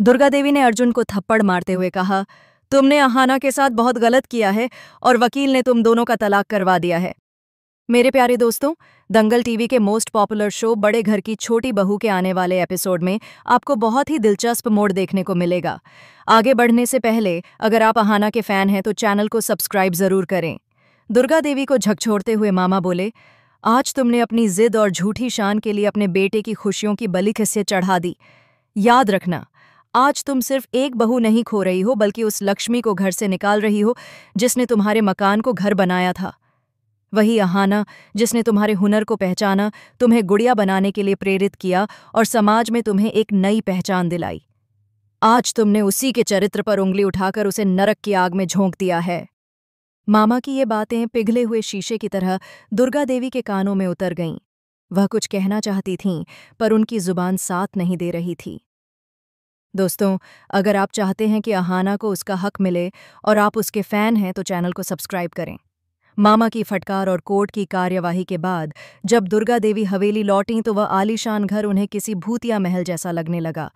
दुर्गा देवी ने अर्जुन को थप्पड़ मारते हुए कहा, तुमने अहाना के साथ बहुत गलत किया है और वकील ने तुम दोनों का तलाक करवा दिया है। मेरे प्यारे दोस्तों, दंगल टीवी के मोस्ट पॉपुलर शो बड़े घर की छोटी बहू के आने वाले एपिसोड में आपको बहुत ही दिलचस्प मोड़ देखने को मिलेगा। आगे बढ़ने से पहले अगर आप अहाना के फैन हैं तो चैनल को सब्सक्राइब जरूर करें। दुर्गा देवी को झकझोरते हुए मामा बोले, आज तुमने अपनी जिद और झूठी शान के लिए अपने बेटे की खुशियों की बलि किस्से चढ़ा दी। याद रखना, आज तुम सिर्फ एक बहू नहीं खो रही हो बल्कि उस लक्ष्मी को घर से निकाल रही हो जिसने तुम्हारे मकान को घर बनाया था। वही अहाना जिसने तुम्हारे हुनर को पहचाना, तुम्हें गुड़िया बनाने के लिए प्रेरित किया और समाज में तुम्हें एक नई पहचान दिलाई। आज तुमने उसी के चरित्र पर उंगली उठाकर उसे नरक की आग में झोंक दिया है। मामा की ये बातें पिघले हुए शीशे की तरह दुर्गा देवी के कानों में उतर गईं। वह कुछ कहना चाहती थीं, पर उनकी जुबान साथ नहीं दे रही थी। दोस्तों, अगर आप चाहते हैं कि अहाना को उसका हक मिले और आप उसके फैन हैं तो चैनल को सब्सक्राइब करें। मामा की फटकार और कोर्ट की कार्यवाही के बाद जब दुर्गा देवी हवेली लौटीं तो वह आलीशान घर उन्हें किसी भूतिया महल जैसा लगने लगा।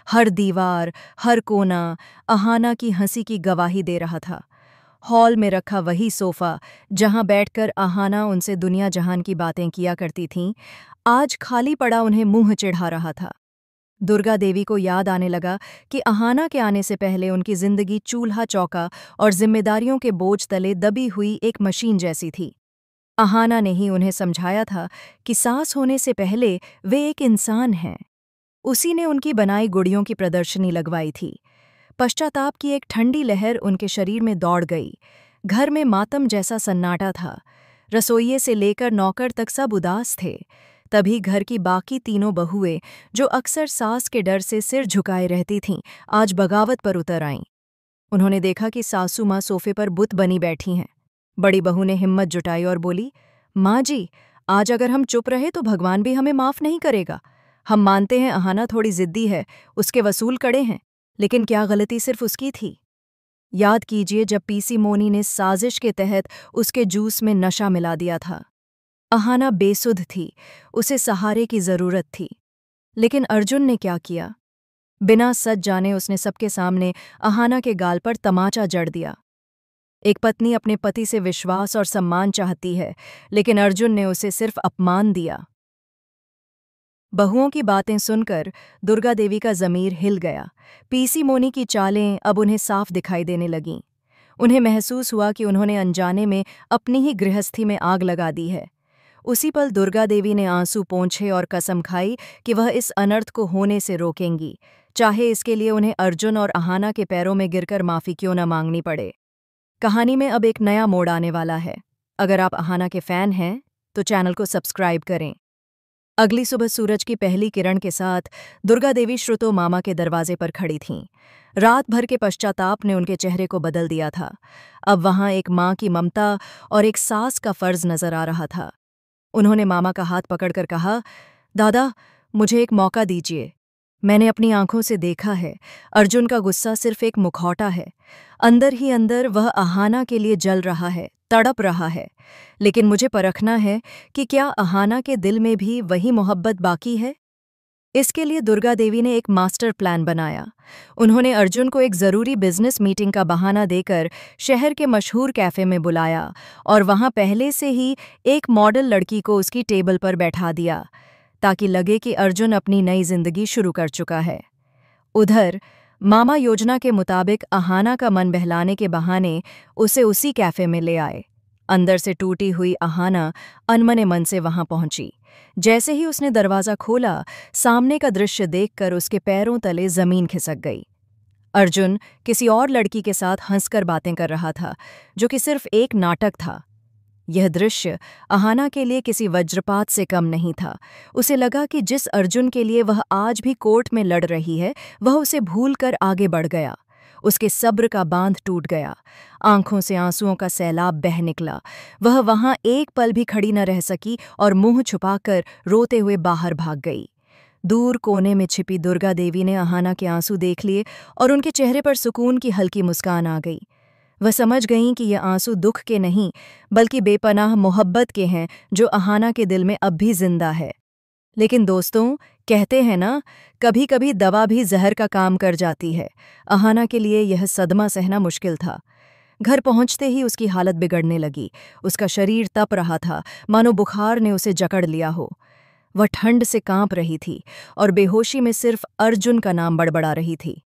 हर दीवार, हर कोना अहाना की हंसी की गवाही दे रहा था। हॉल में रखा वही सोफा जहां बैठकर अहाना उनसे दुनिया जहान की बातें किया करती थीं, आज खाली पड़ा उन्हें मुंह चिढ़ा रहा था। दुर्गा देवी को याद आने लगा कि अहाना के आने से पहले उनकी जिंदगी चूल्हा चौका और जिम्मेदारियों के बोझ तले दबी हुई एक मशीन जैसी थी। अहाना ने ही उन्हें समझाया था कि सास होने से पहले वे एक इंसान हैं। उसी ने उनकी बनाई गुड़ियों की प्रदर्शनी लगवाई थी। पश्चाताप की एक ठंडी लहर उनके शरीर में दौड़ गई। घर में मातम जैसा सन्नाटा था। रसोइये से लेकर नौकर तक सब उदास थे। तभी घर की बाकी तीनों बहुएं, जो अक्सर सास के डर से सिर झुकाए रहती थीं, आज बगावत पर उतर आईं। उन्होंने देखा कि सासू माँ सोफे पर बुत बनी बैठी हैं। बड़ी बहू ने हिम्मत जुटाई और बोली, माँ जी, आज अगर हम चुप रहे तो भगवान भी हमें माफ नहीं करेगा। हम मानते हैं अहाना थोड़ी जिद्दी है, उसके वसूल कड़े हैं, लेकिन क्या गलती सिर्फ उसकी थी? याद कीजिए जब पीसी मोनी ने साजिश के तहत उसके जूस में नशा मिला दिया था। अहाना बेसुध थी, उसे सहारे की जरूरत थी। लेकिन अर्जुन ने क्या किया? बिना सच जाने उसने सबके सामने अहाना के गाल पर तमाचा जड़ दिया। एक पत्नी अपने पति से विश्वास और सम्मान चाहती है, लेकिन अर्जुन ने उसे सिर्फ अपमान दिया। बहुओं की बातें सुनकर दुर्गा देवी का जमीर हिल गया। पीसी मोनी की चालें अब उन्हें साफ दिखाई देने लगीं। उन्हें महसूस हुआ कि उन्होंने अनजाने में अपनी ही गृहस्थी में आग लगा दी है। उसी पल दुर्गा देवी ने आंसू पोंछे और कसम खाई कि वह इस अनर्थ को होने से रोकेंगी, चाहे इसके लिए उन्हें अर्जुन और अहाना के पैरों में गिरकर माफी क्यों न मांगनी पड़े। कहानी में अब एक नया मोड़ आने वाला है। अगर आप अहाना के फैन हैं तो चैनल को सब्सक्राइब करें। अगली सुबह सूरज की पहली किरण के साथ दुर्गा देवी श्रुतो मामा के दरवाजे पर खड़ी थीं। रात भर के पश्चाताप ने उनके चेहरे को बदल दिया था। अब वहां एक माँ की ममता और एक सास का फर्ज नजर आ रहा था। उन्होंने मामा का हाथ पकड़कर कहा, दादा, मुझे एक मौका दीजिए। मैंने अपनी आंखों से देखा है, अर्जुन का गुस्सा सिर्फ एक मुखौटा है। अंदर ही अंदर वह अहाना के लिए जल रहा है, तड़प रहा है। लेकिन मुझे परखना है कि क्या अहाना के दिल में भी वही मोहब्बत बाकी है। इसके लिए दुर्गा देवी ने एक मास्टर प्लान बनाया। उन्होंने अर्जुन को एक ज़रूरी बिजनेस मीटिंग का बहाना देकर शहर के मशहूर कैफ़े में बुलाया और वहां पहले से ही एक मॉडल लड़की को उसकी टेबल पर बैठा दिया, ताकि लगे कि अर्जुन अपनी नई जिंदगी शुरू कर चुका है। उधर मामा योजना के मुताबिक अहाना का मन बहलाने के बहाने उसे उसी कैफ़े में ले आए। अंदर से टूटी हुई अहाना अनमने मन से वहां पहुंची। जैसे ही उसने दरवाज़ा खोला, सामने का दृश्य देखकर उसके पैरों तले जमीन खिसक गई। अर्जुन किसी और लड़की के साथ हंसकर बातें कर रहा था, जो कि सिर्फ एक नाटक था। यह दृश्य अहाना के लिए किसी वज्रपात से कम नहीं था। उसे लगा कि जिस अर्जुन के लिए वह आज भी कोर्ट में लड़ रही है, वह उसे भूलकर आगे बढ़ गया। उसके सब्र का बांध टूट गया। आंखों से आंसुओं का सैलाब बह निकला। वह वहां एक पल भी खड़ी न रह सकी और मुंह छुपाकर रोते हुए बाहर भाग गई। दूर कोने में छिपी दुर्गा देवी ने अहाना के आंसू देख लिए और उनके चेहरे पर सुकून की हल्की मुस्कान आ गई। वह समझ गईं कि ये आंसू दुख के नहीं, बल्कि बेपनाह मोहब्बत के हैं, जो अहाना के दिल में अब भी जिंदा है। लेकिन दोस्तों, कहते हैं ना, कभी कभी दवा भी जहर का काम कर जाती है। अहाना के लिए यह सदमा सहना मुश्किल था। घर पहुंचते ही उसकी हालत बिगड़ने लगी। उसका शरीर तप रहा था, मानो बुखार ने उसे जकड़ लिया हो। वह ठंड से कांप रही थी और बेहोशी में सिर्फ अर्जुन का नाम बड़बड़ा रही थी।